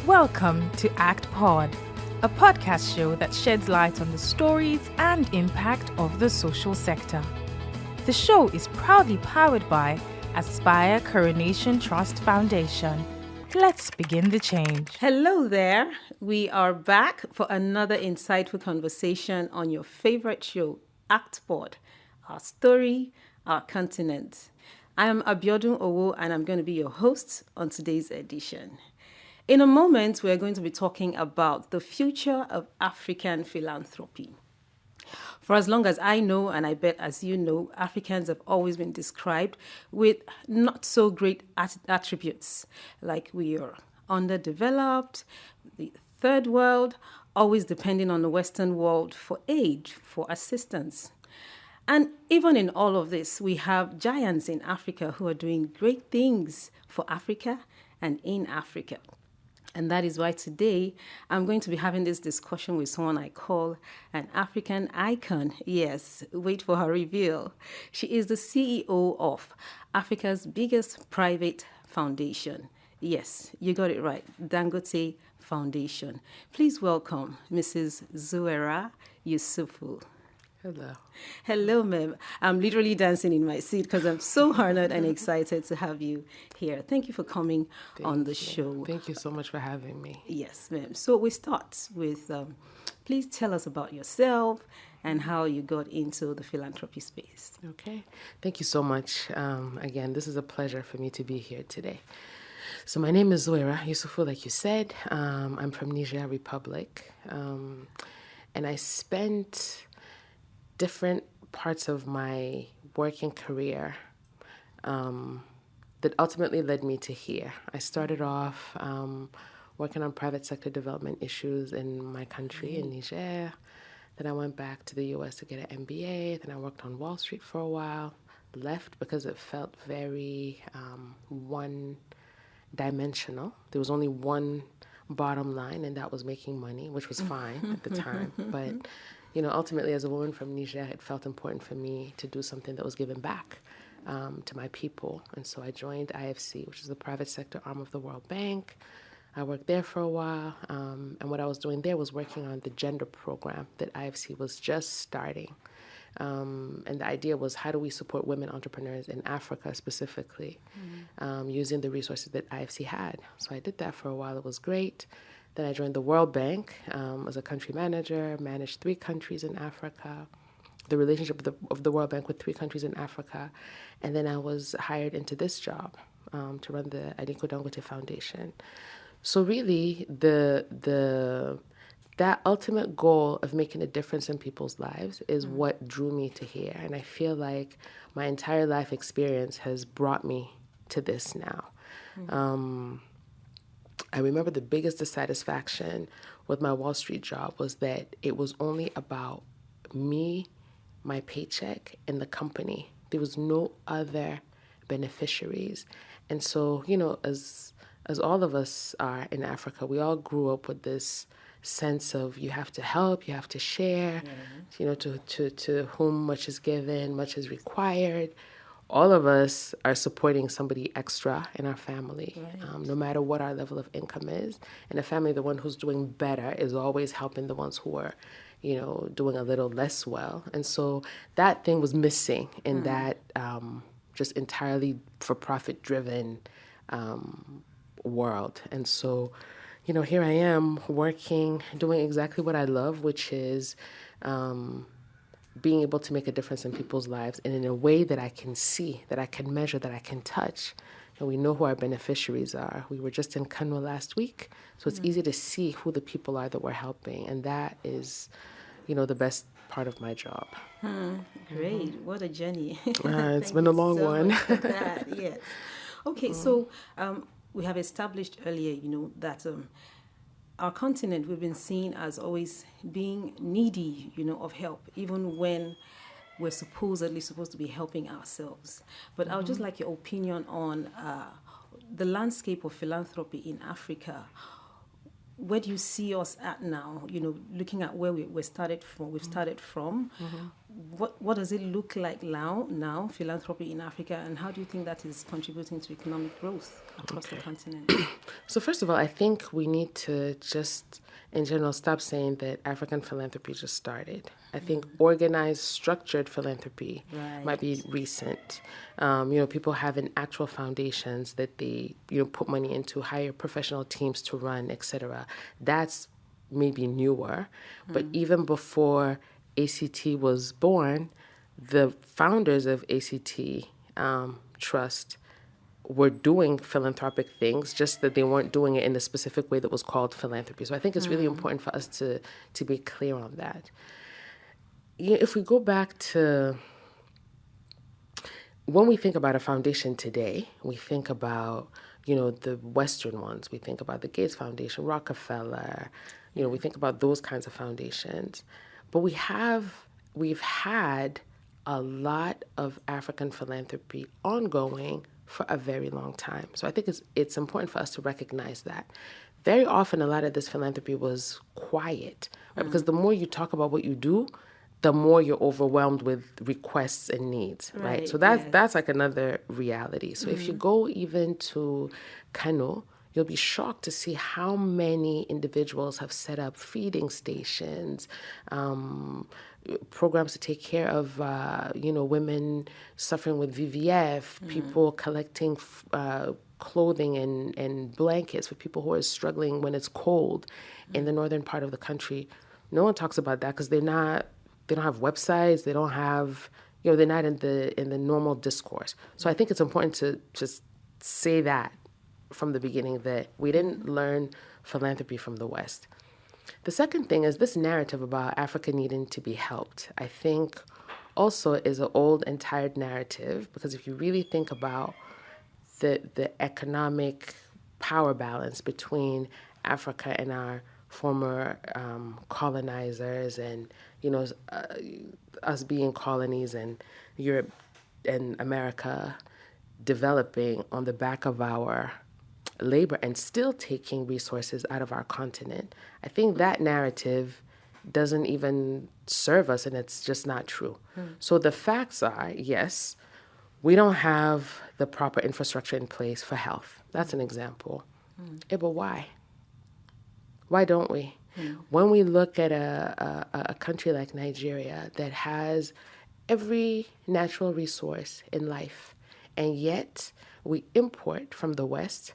Welcome to ACTPOD, a podcast show that sheds light on the stories and impact of the social sector. The show is proudly powered by Aspire Coronation Trust Foundation. Let's begin the change. Hello there. We are back for another insightful conversation on your favorite show, ACTPOD, our story, our continent. I am Abiodun Owo, and I'm going to be your host on today's edition. In a moment, we're going to be talking about the future of African philanthropy. For as long as I know, and I bet as you know, Africans have always been described with not so great attributes, like we are underdeveloped, the third world, always depending on the Western world for aid, for assistance. And even in all of this, we have giants in Africa who are doing great things for Africa and in Africa. And that is why today I'm going to be having this discussion with someone I call an African icon. Yes, wait for her reveal. She is the CEO of Africa's biggest private foundation. Yes, you got it right, Dangote Foundation. Please welcome Mrs. Zouera Youssoufou. Hello. Hello, ma'am. I'm literally dancing in my seat because I'm so honored and excited to have you here. Thank you for coming on the show. Thank you so much for having me. Yes, ma'am. So we start with, please tell us about yourself and how you got into the philanthropy space. Okay. Thank you so much. Again, this is a pleasure for me to be here today. So my name is Zouera Youssoufou, like you said. I'm from Niger Republic. And I spent different parts of my working career that ultimately led me to here. I started off working on private sector development issues in my country, in Niger. Then I went back to the US to get an MBA. Then I worked on Wall Street for a while, left because it felt very one-dimensional. There was only one bottom line, and that was making money, which was fine at the time. But ultimately, as a woman from Niger, it felt important for me to do something that was giving back to my people. And so I joined IFC, which is the private sector arm of the World Bank. I worked there for a while. And what I was doing there was working on the gender program that IFC was just starting. And the idea was, how do we support women entrepreneurs in Africa specifically, using the resources that IFC had? So I did that for a while. It was great. Then I joined the World Bank as a country manager, managed 3 countries in Africa, the relationship of the World Bank with 3 countries in Africa. And then I was hired into this job to run the Aliko Dangote Foundation. So really, that ultimate goal of making a difference in people's lives is what drew me to here. And I feel like my entire life experience has brought me to this now. I remember the biggest dissatisfaction with my Wall Street job was that it was only about me, my paycheck, and the company. There was no other beneficiaries. And so, as all of us are in Africa, we all grew up with this sense of you have to help, you have to share, to whom much is given, much is required. All of us are supporting somebody extra in our family, no matter what our level of income is. In a family, the one who's doing better is always helping the ones who are, doing a little less well. And so that thing was missing in that just entirely for-profit driven world. And so, here I am working, doing exactly what I love, which is being able to make a difference in people's lives and in a way that I can see, that I can measure, that I can touch. And we know who our beneficiaries are. We were just in Kano last week, so it's easy to see who the people are that we're helping. And that is, the best part of my job. Great. What a journey. It's been a long one. Much for that. Yes. Okay, so we have established earlier, that our continent, we've been seen as always being needy, of help, even when we're supposedly supposed to be helping ourselves. But I would just like your opinion on the landscape of philanthropy in Africa. Where do you see us at now? Looking at where we've started from. what does it look like now, philanthropy in Africa, and how do you think that is contributing to economic growth across the continent? So first of all, I think we need to just, in general, stop saying that African philanthropy just started. I think organized, structured philanthropy might be recent. People having actual foundations that they, put money into, hire professional teams to run, etc. That's maybe newer. But even before ACT was born, the founders of ACT Trust were doing philanthropic things, just that they weren't doing it in a specific way that was called philanthropy. So I think it's really important for us to be clear on that. If we go back to when we think about a foundation today, we think about, the Western ones. We think about the Gates Foundation, Rockefeller, we think about those kinds of foundations. But we've had a lot of African philanthropy ongoing for a very long time. So I think it's important for us to recognize that. Very often, a lot of this philanthropy was quiet, right? Because the more you talk about what you do, the more you're overwhelmed with requests and needs, right? So that's like another reality. So if you go even to Kano, you'll be shocked to see how many individuals have set up feeding stations, programs to take care of, women suffering with VVF, people collecting clothing and blankets for people who are struggling when it's cold in the northern part of the country. No one talks about that because they don't have websites, they don't have, they're not in the normal discourse. So I think it's important to just say that from the beginning, that we didn't learn philanthropy from the West. The second thing is this narrative about Africa needing to be helped, I think also is an old and tired narrative, because if you really think about the economic power balance between Africa and our former colonizers and, us being colonies and Europe and America developing on the back of our labor and still taking resources out of our continent. I think that narrative doesn't even serve us, and it's just not true. So the facts are, yes, we don't have the proper infrastructure in place for health. That's an example. Yeah, but why? Why don't we? When we look at a country like Nigeria that has every natural resource in life, and yet we import from the West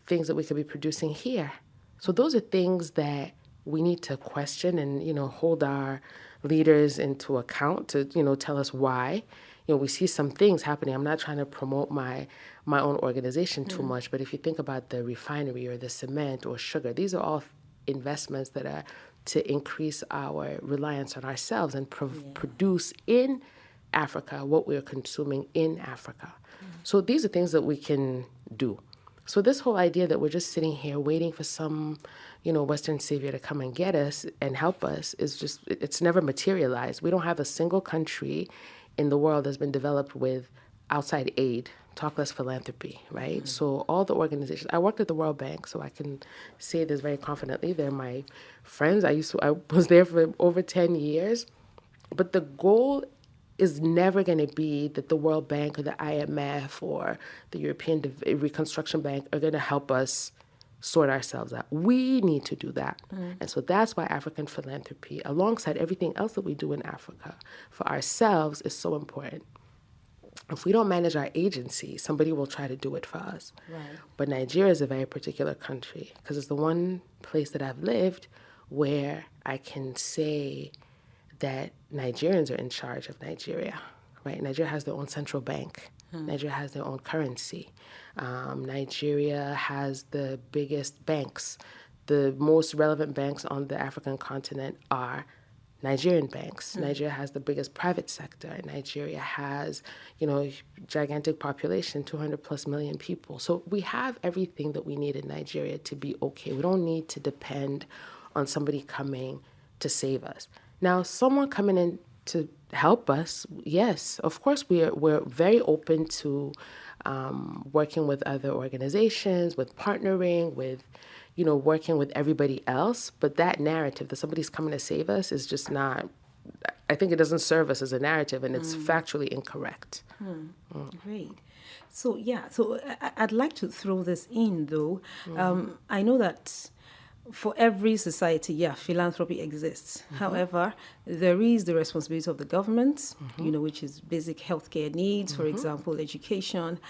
things that we could be producing here. So those are things that we need to question and, hold our leaders into account to, tell us why. We see some things happening. I'm not trying to promote my own organization too much, but if you think about the refinery or the cement or sugar, these are all investments that are to increase our reliance on ourselves and produce in Africa what we're consuming in Africa. So these are things that we can do. So this whole idea that we're just sitting here waiting for some, Western savior to come and get us and help us is just, it's never materialized. We don't have a single country in the world that's been developed with outside aid, talk less philanthropy, right? So all the organizations, I worked at the World Bank, so I can say this very confidently. They're my friends. I was there for over 10 years. But the goal is never going to be that the World Bank or the IMF or the European Reconstruction Bank are going to help us sort ourselves out. We need to do that. And so that's why African philanthropy, alongside everything else that we do in Africa, for ourselves is so important. If we don't manage our agency, somebody will try to do it for us. Right. But Nigeria is a very particular country because it's the one place that I've lived where I can say that Nigerians are in charge of Nigeria, right? Nigeria has their own central bank. Nigeria has their own currency. Nigeria has the biggest banks. The most relevant banks on the African continent are Nigerian banks. Nigeria has the biggest private sector. Nigeria has, gigantic population, 200 plus million people. So we have everything that we need in Nigeria to be okay. We don't need to depend on somebody coming to save us. Now, someone coming in to help us, yes, of course, we're very open to working with other organizations, with partnering, with, working with everybody else. But that narrative that somebody's coming to save us is just not I think it doesn't serve us as a narrative, and it's factually incorrect. Great. So I'd like to throw this in though. I know that for every society, philanthropy exists. However, there is the responsibility of the government, which is basic healthcare needs, for example, education.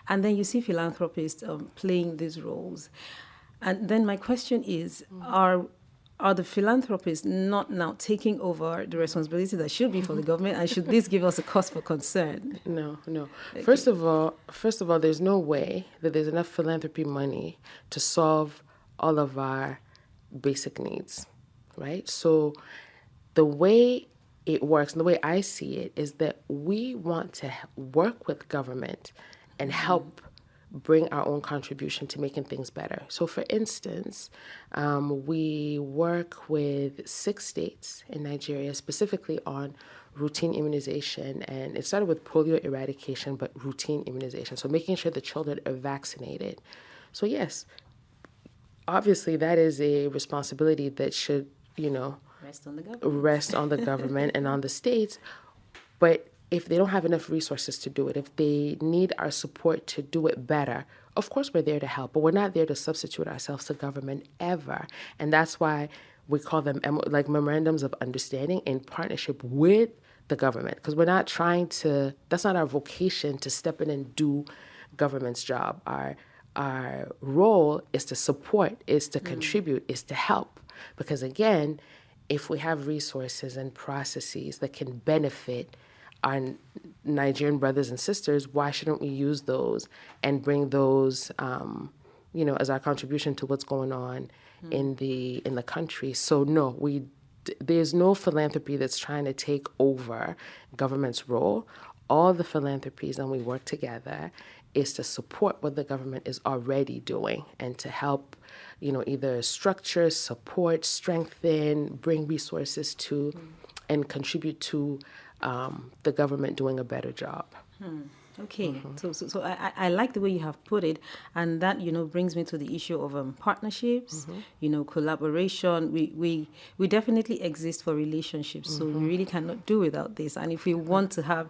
And then you see philanthropists playing these roles. And then my question is, are the philanthropists not now taking over the responsibility that should be for the government? And should this give us a cause for concern? No. Okay. First of all, there's no way that there's enough philanthropy money to solve all of our basic needs, right? So the way it works and the way I see it is that we want to work with government and help bring our own contribution to making things better. So for instance, we work with 6 states in Nigeria specifically on routine immunization, and it started with polio eradication, but routine immunization. So making sure the children are vaccinated. So yes, obviously that is a responsibility that should, rest on the government, rest on the government and on the states. But if they don't have enough resources to do it, if they need our support to do it better, of course we're there to help, but we're not there to substitute ourselves to government ever. And that's why we call them like memorandums of understanding in partnership with the government, because we're not trying to, that's not our vocation to step in and do government's job. Our role is to support, is to contribute, is to help. Because again, if we have resources and processes that can benefit our Nigerian brothers and sisters, why shouldn't we use those and bring those, as our contribution to what's going on in the country? So no, there's no philanthropy that's trying to take over government's role. All the philanthropies, and we work together, is to support what the government is already doing and to help, either structure, support, strengthen, bring resources to, and contribute to the government doing a better job. Okay, so I like the way you have put it, and that brings me to the issue of partnerships, collaboration. We definitely exist for relationships, so we really cannot do without this. And if we want to have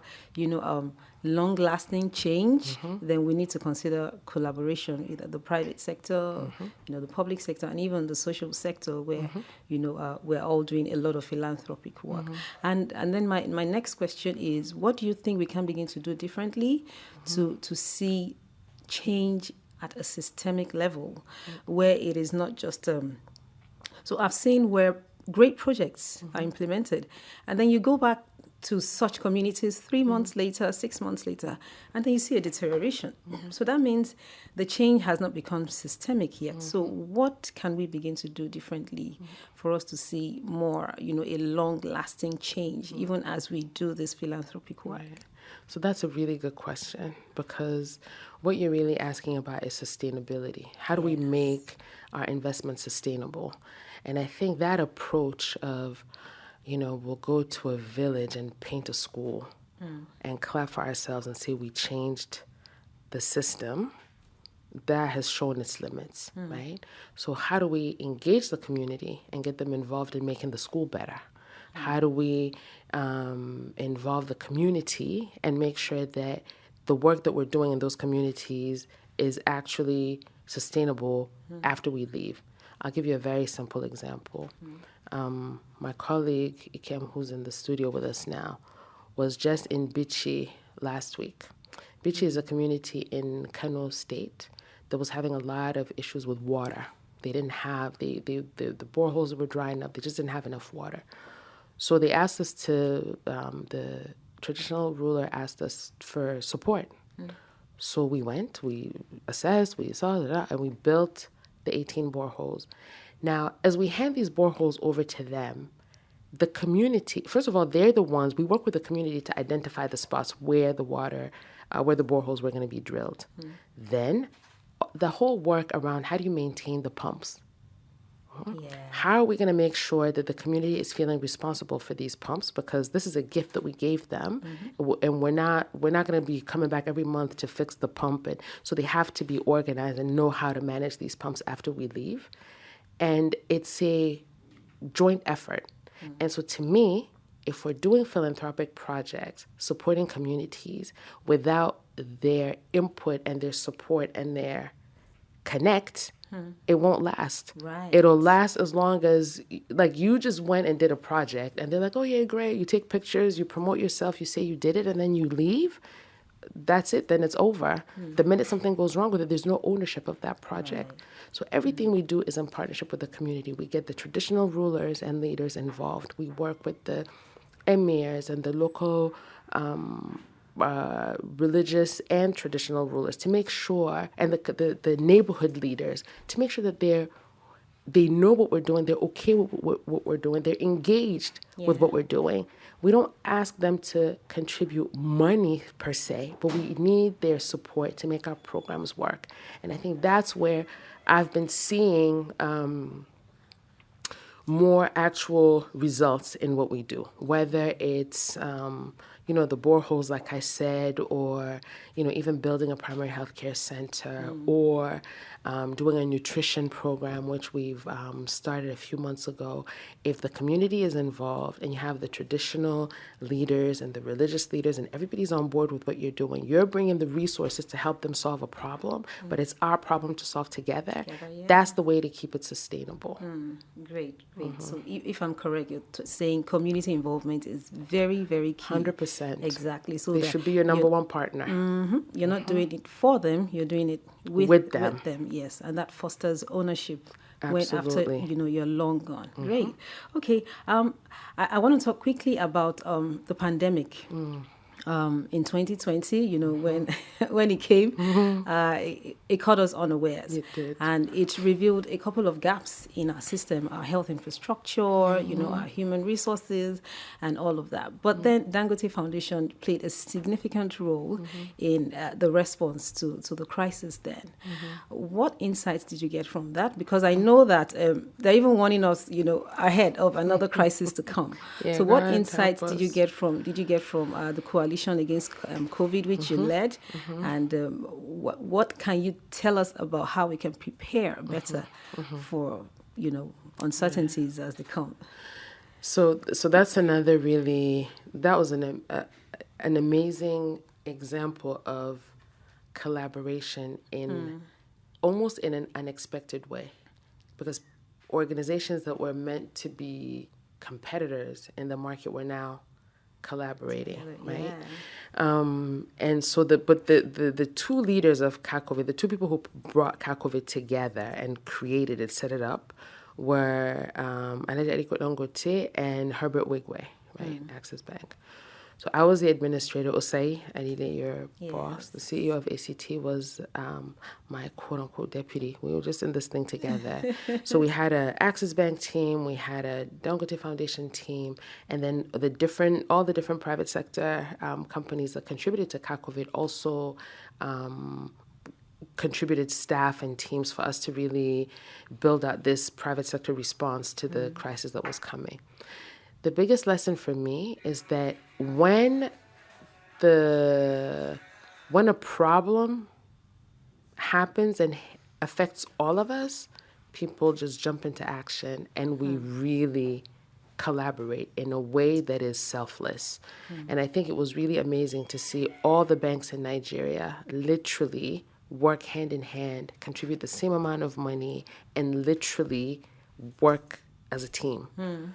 long-lasting change, then we need to consider collaboration, either the private sector, the public sector, and even the social sector, where we're all doing a lot of philanthropic work. And then my next question is, what do you think we can begin to do differently to see change at a systemic level, where it is not just so I've seen where great projects are implemented, and then you go back to such communities 3 months later, 6 months later, and then you see a deterioration. So that means the change has not become systemic yet. So what can we begin to do differently for us to see more, a long-lasting change, even as we do this philanthropic work? Right. So that's a really good question, because what you're really asking about is sustainability. How do we make our investments sustainable? And I think that approach of, we'll go to a village and paint a school and clap for ourselves and say we changed the system, that has shown its limits, right? So how do we engage the community and get them involved in making the school better? How do we involve the community and make sure that the work that we're doing in those communities is actually sustainable after we leave? I'll give you a very simple example. My colleague, Ikem, who's in the studio with us now, was just in Bichi last week. Bichi is a community in Kano State that was having a lot of issues with water. They didn't have, the boreholes were drying up. They just didn't have enough water. So they asked us to, the traditional ruler asked us for support. So we went, we assessed, we saw, and we built the 18 boreholes. Now, as we hand these boreholes over to them, the community, first of all, they're the ones, we work with the community to identify the spots where the water, where the boreholes were going to be drilled. Then, the whole work around how do you maintain the pumps? How are we going to make sure that the community is feeling responsible for these pumps? Because this is a gift that we gave them, and we're not going to be coming back every month to fix the pump. And so they have to be organized and know how to manage these pumps after we leave. And it's a joint effort. And so to me, if we're doing philanthropic projects, supporting communities without their input and their support and their connect, it won't last. Right. It'll last as long as, like, you just went and did a project and they're like, oh yeah, great. You take pictures, you promote yourself, you say you did it, and then you leave. That's it, then it's over. The minute something goes wrong with it, there's no ownership of that project. Right. So everything we do is in partnership with the community. We get the traditional rulers and leaders involved. We work with the emirs and the local religious and traditional rulers to make sure, and the neighborhood leaders, to make sure that they know what we're doing, they're okay with what we're doing, they're engaged with what we're doing. We don't ask them to contribute money per se, but we need their support to make our programs work. And I think that's where I've been seeing more actual results in what we do, whether it's the boreholes, like I said, or even building a primary healthcare center, or doing a nutrition program, which we've started a few months ago. If the community is involved and you have the traditional leaders and the religious leaders and everybody's on board with what you're doing, you're bringing the resources to help them solve a problem, but it's our problem to solve together. That's the way to keep it sustainable. Great. So if I'm correct, you're saying community involvement is very, very key. 100%. Exactly. So they should be your number one partner. You're not doing it for them, you're doing it with them. Yes, and that fosters ownership. Absolutely. When after you're long gone. Great. Okay. I want to talk quickly about the pandemic. In 2020, when it came, it caught us unawares. It did. And it revealed a couple of gaps in our system, our health infrastructure, our human resources, and all of that. But then Dangote Foundation played a significant role in the response to the crisis then. What insights did you get from that? Because I know that they're even warning us, ahead of another crisis to come. So what insights did you get from the coalition against COVID, which you led, and what can you tell us about how we can prepare better for uncertainties as they come? So that's another that was an amazing example of collaboration in almost in an unexpected way, because organizations that were meant to be competitors in the market were now collaborating, right? And so the two leaders of CACOVID, the two people who brought CACOVID together and created it, set it up, were Aliko Dangote and Herbert Wigwe, right? Access Bank. So I was the administrator. Osei Adile, your boss, the CEO of ACT, was my quote-unquote deputy. We were just in this thing together. So we had an Access Bank team, we had a Dangote Foundation team, and then all the different private sector companies that contributed to CACOVID also contributed staff and teams for us to really build out this private sector response to the crisis that was coming. The biggest lesson for me is that when a problem happens and affects all of us, people just jump into action and we really collaborate in a way that is selfless. And I think it was really amazing to see all the banks in Nigeria literally work hand in hand, contribute the same amount of money, and literally work as a team.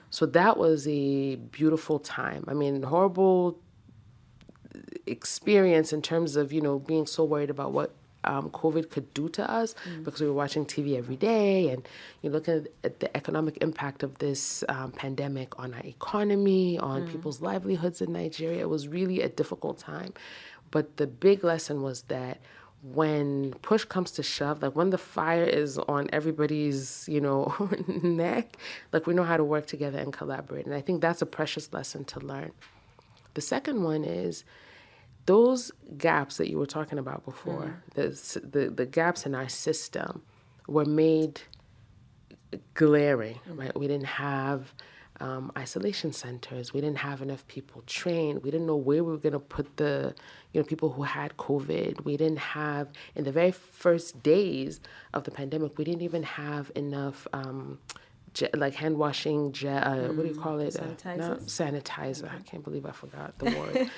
So that was a beautiful time. I mean, horrible experience in terms of, being so worried about what COVID could do to us because we were watching TV every day and you're looking at the economic impact of this pandemic on our economy, on people's livelihoods in Nigeria. It was really a difficult time. But the big lesson was that when push comes to shove, like when the fire is on everybody's, neck, like we know how to work together and collaborate. And I think that's a precious lesson to learn. The second one is those gaps that you were talking about before, the gaps in our system were made glaring, right? We didn't have isolation centers. We didn't have enough people trained. We didn't know where we were going to put the people who had COVID. We didn't have, in the very first days of the pandemic, we didn't even have enough like hand washing what do you call it? Not Sanitizers? sanitizer. I can't believe I forgot the word.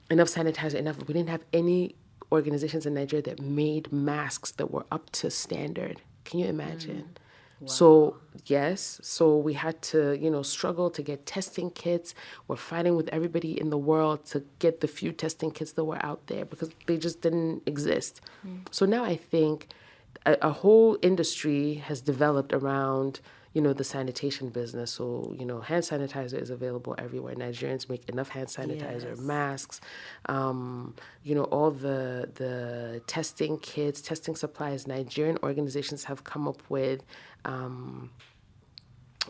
Enough sanitizer. We didn't have any organizations in Nigeria that made masks that were up to standard. Can you imagine? Wow. So yes, so we had to, struggle to get testing kits. We're fighting with everybody in the world to get the few testing kits that were out there because they just didn't exist. So now I think a whole industry has developed around, the sanitation business. So, hand sanitizer is available everywhere. Nigerians make enough hand sanitizer, Yes. masks, all the testing kits, testing supplies. Nigerian organizations have come up with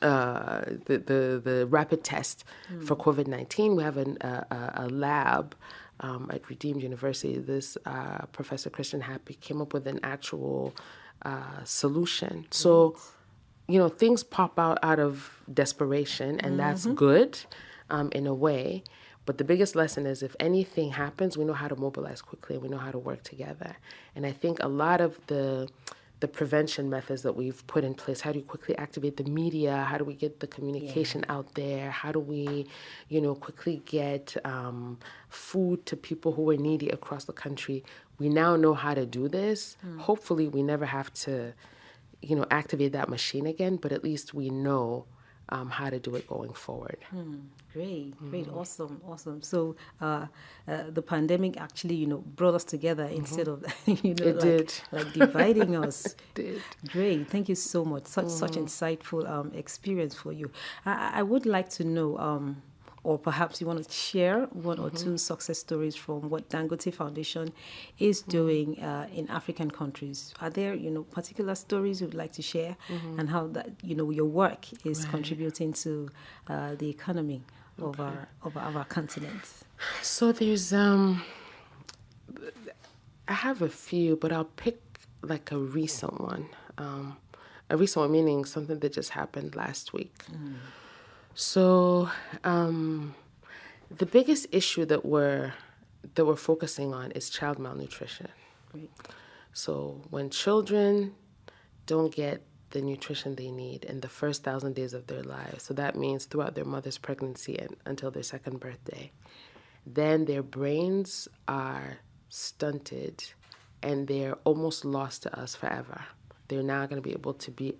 the rapid test for COVID-19. We have a lab at Redeemed University. This Professor Christian Happy came up with an actual solution. So, things pop out of desperation, and that's good in a way. But the biggest lesson is if anything happens, we know how to mobilize quickly and we know how to work together. And I think a lot of the prevention methods that we've put in place, how do you quickly activate the media? How do we get the communication out there? How do we, quickly get food to people who are needy across the country? We now know how to do this. Hopefully we never have to, activate that machine again, but at least we know how to do it going forward. Great, awesome. So the pandemic actually, brought us together instead of, like dividing us. It did. Great, thank you so much. Such insightful experience for you. I would like to know, or perhaps you want to share one or two success stories from what Dangote Foundation is doing in African countries. Are there, particular stories you'd like to share and how that, your work is contributing to the economy of our continent? So there's, I have a few, but I'll pick like a recent one. A recent one meaning something that just happened last week. So the biggest issue that we're focusing on is child malnutrition. Great. So when children don't get the nutrition they need in the first 1,000 days of their lives, so that means throughout their mother's pregnancy and until their second birthday, then their brains are stunted and they're almost lost to us forever. They're not going to be able to be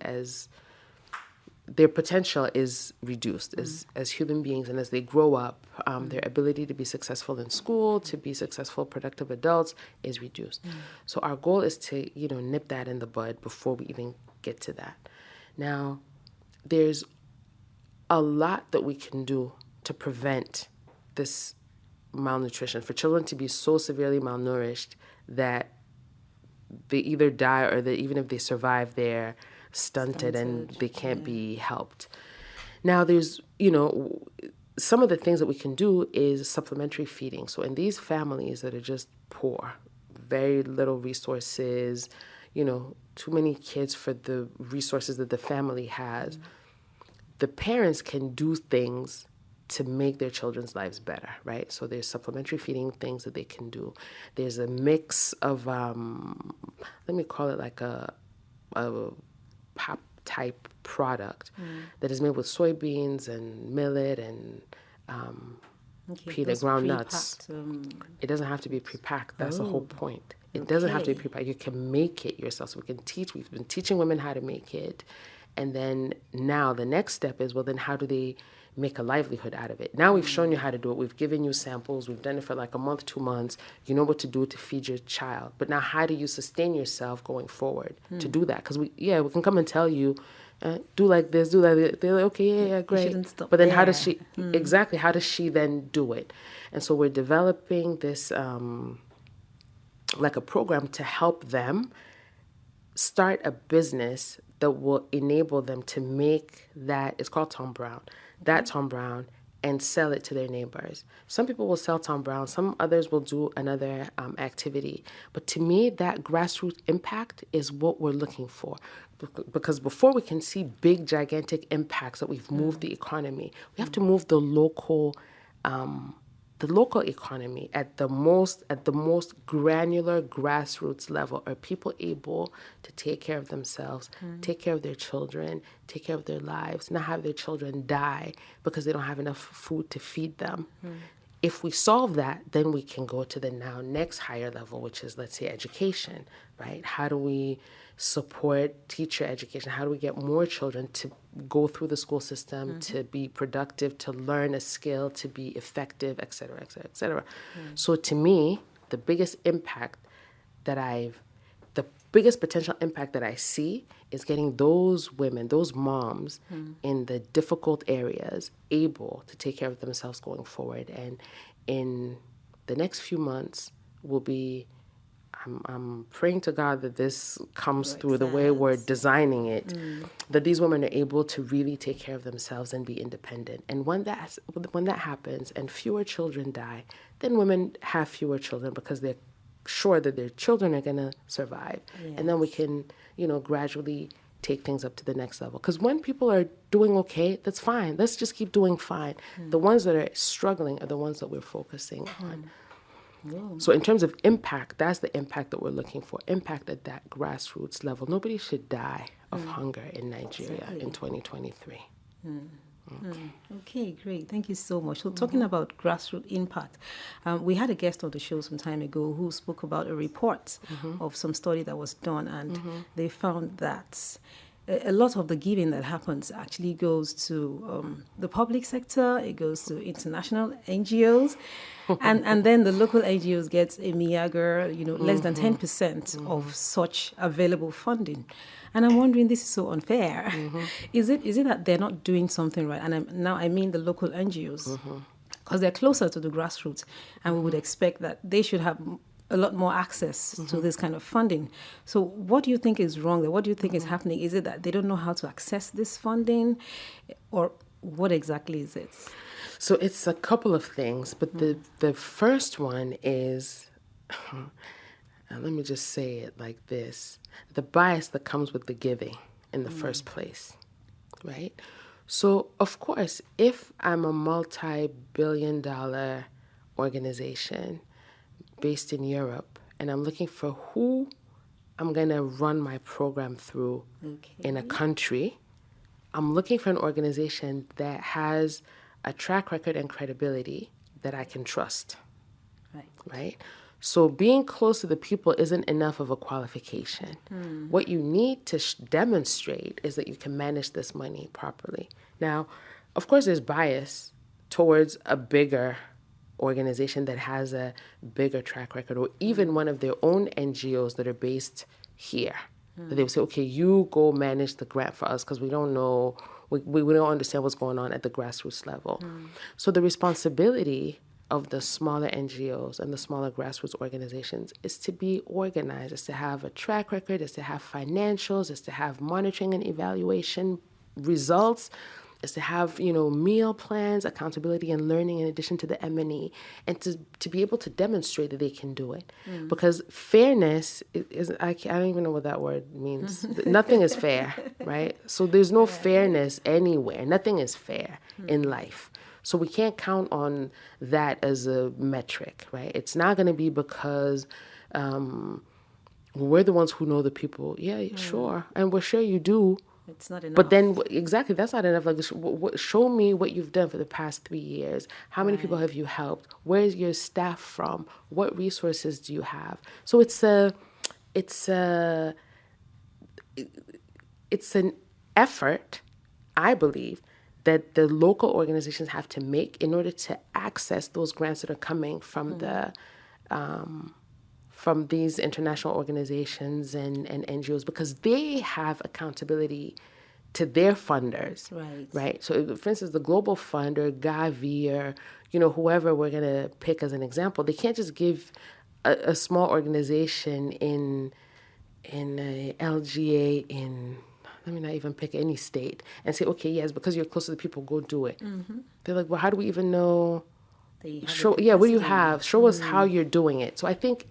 their potential is reduced as human beings, and as they grow up, their ability to be successful in school, to be successful, productive adults is reduced. So our goal is to, nip that in the bud before we even get to that. Now, there's a lot that we can do to prevent this malnutrition, for children to be so severely malnourished that they either die or that even if they survive, they're stunted and they can't be helped. Now there's, some of the things that we can do is supplementary feeding. So in these families that are just poor, very little resources, too many kids for the resources that the family has, the parents can do things to make their children's lives better, right? So there's supplementary feeding things that they can do. There's a mix of, let me call it like a pop type product that is made with soybeans and millet and peanut ground nuts. It doesn't have to be pre-packed. That's the whole point. It doesn't have to be pre-packed. You can make it yourself. So we've been teaching women how to make it. And then now the next step is, well, then how do they make a livelihood out of it? Now we've shown you how to do it. We've given you samples. We've done it for like a month, 2 months. You know what to do to feed your child. But now how do you sustain yourself going forward to do that? Because we can come and tell you, do like this, do like that. They're like, okay, yeah, great. But then how does she, exactly, how does she then do it? And so we're developing this, like a program to help them start a business that will enable them to make that, it's called Tom Brown, that Tom Brown, and sell it to their neighbors. Some people will sell Tom Brown, some others will do another activity. But to me, that grassroots impact is what we're looking for. Because before we can see big, gigantic impacts that we've moved the economy, we have to move the local the local economy at the most granular grassroots level. Are people able to take care of themselves, take care of their children, take care of their lives, not have their children die because they don't have enough food to feed them? If we solve that, then we can go to the now next higher level, which is, let's say, education, right? How do we support teacher education? How do we get more children to go through the school system, to be productive, to learn a skill, to be effective, et cetera, et cetera, et cetera. So to me, the biggest potential impact that I see is getting those women, those moms in the difficult areas able to take care of themselves going forward. And in the next few months I'm praying to God that this comes through the way we're designing it, that these women are able to really take care of themselves and be independent. And when that happens and fewer children die, then women have fewer children because they're sure that their children are going to survive. Yes. And then we can, gradually take things up to the next level. Because when people are doing okay, that's fine. Let's just keep doing fine. The ones that are struggling are the ones that we're focusing on. Whoa. So in terms of impact, that's the impact that we're looking for. Impact at that grassroots level. Nobody should die of hunger in Nigeria in 2023. Okay, great. Thank you so much. So talking about grassroots impact, we had a guest on the show some time ago who spoke about a report of some study that was done, and they found that a lot of the giving that happens actually goes to the public sector, it goes to international NGOs, and then the local NGOs get a meager, less than 10% of such available funding. And I'm wondering, this is so unfair. Is it that they're not doing something right? And I mean the local NGOs, because they're closer to the grassroots, and we would expect that they should have a lot more access to this kind of funding. So what do you think is wrong there? What do you think is happening? Is it that they don't know how to access this funding, or what exactly is it? So it's a couple of things, but the first one is, let me just say it like this, the bias that comes with the giving in the first place, right? So, of course, if I'm a multi-billion-dollar organization based in Europe, and I'm looking for who I'm going to run my program through in a country, I'm looking for an organization that has a track record and credibility that I can trust, right? So being close to the people isn't enough of a qualification. What you need to demonstrate is that you can manage this money properly. Now, of course, there's bias towards a bigger organization that has a bigger track record, or even one of their own NGOs that are based here. That they would say, okay, you go manage the grant for us because we don't know, we don't understand what's going on at the grassroots level. So the responsibility of the smaller NGOs and the smaller grassroots organizations is to be organized, is to have a track record, is to have financials, is to have monitoring and evaluation results, is to have, meal plans, accountability and learning in addition to the M&E, and to be able to demonstrate that they can do it. Because fairness is, I don't even know what that word means. Nothing is fair, right? So there's no fairness anywhere. Nothing is fair in life. So we can't count on that as a metric, right? It's not going to be because we're the ones who know the people. Yeah, sure. And we're sure you do. It's not enough. But then, exactly, that's not enough. Like, show me what you've done for the past 3 years. How many people have you helped? Where's your staff from? What resources do you have? So it's an effort, I believe, that the local organizations have to make in order to access those grants that are coming from from these international organizations and NGOs, because they have accountability to their funders, right? So, for instance, the global funder, Gavi, or whoever we're going to pick as an example, they can't just give a small organization in a LGA in, let me not even pick any state, and say, okay, yes, because you're close to the people, go do it. They're like, well, how do we even know? What do you have? Show us how you're doing it. So I think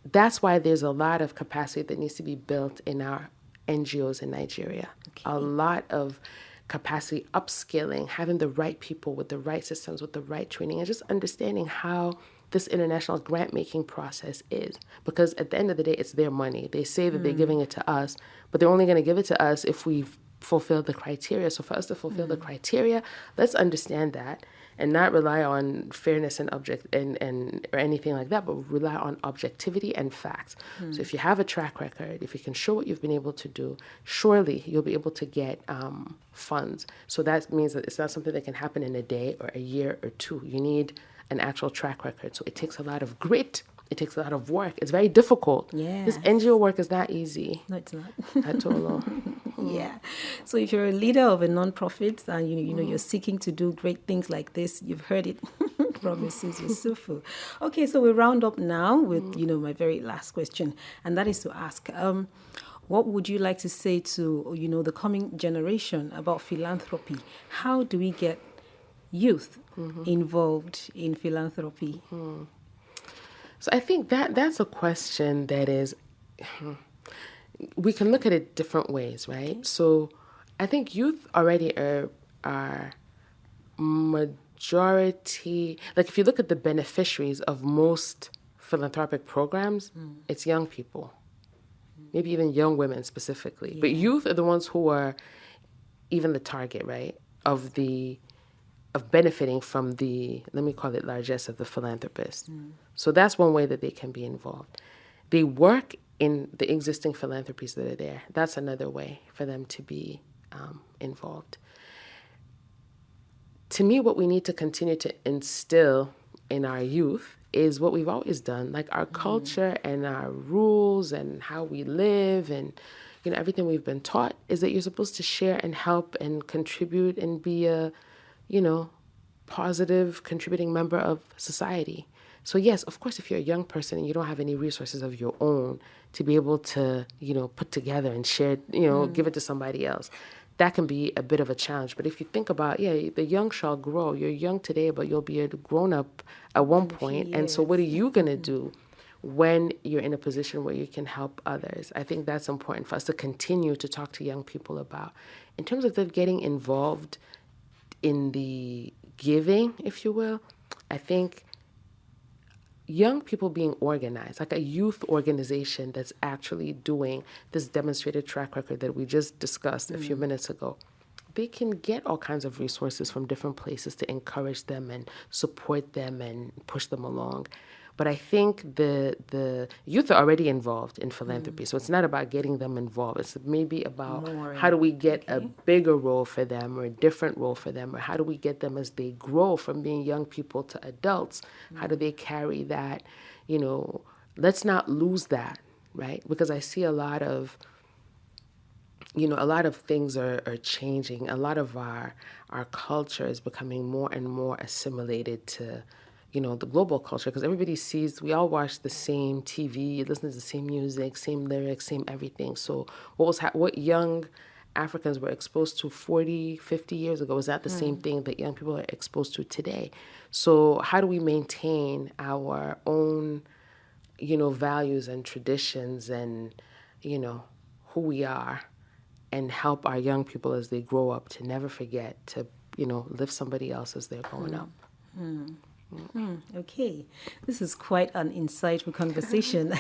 that's why there's a lot of capacity that needs to be built in our NGOs in Nigeria. A lot of capacity upskilling, having the right people with the right systems, with the right training, and just understanding how this international grant-making process is. Because at the end of the day, it's their money. They say that they're giving it to us, but they're only going to give it to us if we've fulfilled the criteria. So for us to fulfill the criteria, let's understand that and not rely on fairness and or anything like that, but rely on objectivity and facts. So if you have a track record, if you can show what you've been able to do, surely you'll be able to get funds. So that means that it's not something that can happen in a day or a year or two. You need an actual track record. So it takes a lot of grit. It takes a lot of work. It's very difficult. Yes. This NGO work is not easy. No, it's not. At all. Yeah. So if you're a leader of a non-profit and you're seeking to do great things like this, you've heard it from Mrs. Youssoufou. Okay, so we round up now with my very last question, and that is to ask, what would you like to say to the coming generation about philanthropy? How do we get youth involved in philanthropy? So I think that's a question that is, we can look at it different ways, right? So I think youth already are majority, like if you look at the beneficiaries of most philanthropic programs, it's young people, maybe even young women specifically. Yeah. But youth are the ones who are even the target, right, of benefiting from the, let me call it largesse of the philanthropists. So that's one way that they can be involved. They work in the existing philanthropies that are there. That's another way for them to be involved. To me, what we need to continue to instill in our youth is what we've always done, like our culture and our rules and how we live and everything we've been taught is that you're supposed to share and help and contribute and be a positive contributing member of society. So yes, of course, if you're a young person and you don't have any resources of your own to be able to, put together and share, give it to somebody else, that can be a bit of a challenge. But if you think about, the young shall grow. You're young today, but you'll be a grown up at one point. And so what are you going to do when you're in a position where you can help others? I think that's important for us to continue to talk to young people about. In terms of them getting involved in the giving, if you will, I think young people being organized, like a youth organization that's actually doing this demonstrated track record that we just discussed a few minutes ago, they can get all kinds of resources from different places to encourage them and support them and push them along. But I think the youth are already involved in philanthropy, so it's not about getting them involved. It's maybe about how do we get a bigger role for them or a different role for them, or how do we get them as they grow from being young people to adults? How do they carry that? Let's not lose that, right? Because I see a lot of things are changing. A lot of our culture is becoming more and more what to the global culture, because everybody we all watch the same TV, listen to the same music, same lyrics, same everything. So what young Africans were exposed to 40, 50 years ago is not the same thing that young people are exposed to today. So how do we maintain our own, values and traditions and, who we are, and help our young people as they grow up to never forget to, lift somebody else as they're growing up. Okay, this is quite an insightful conversation,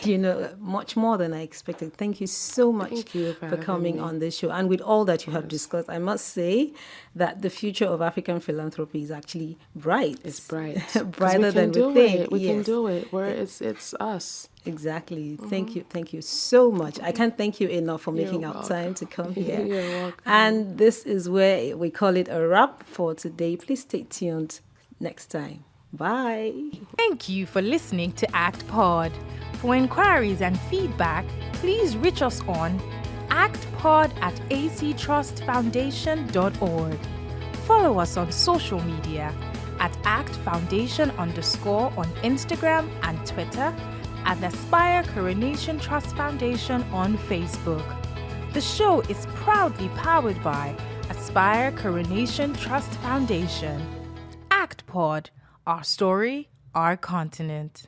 much more than I expected. Thank you so much for coming on this show. And with all that you have discussed, I must say that the future of African philanthropy is actually bright. It's bright. Brighter than we think. We can do it. It's us. Exactly. Thank you so much. I can't thank you enough for making our time to come here. You're welcome. And this is where we call it a wrap for today. Please stay tuned next time. Bye. Thank you for listening to ACTPOD. For inquiries and feedback, please reach us on actpod@actrustfoundation.org. Follow us on social media at actfoundation_ on Instagram and Twitter, and Aspire Coronation Trust Foundation on Facebook. The show is proudly powered by Aspire Coronation Trust Foundation. ACTPOD. Our story, our continent.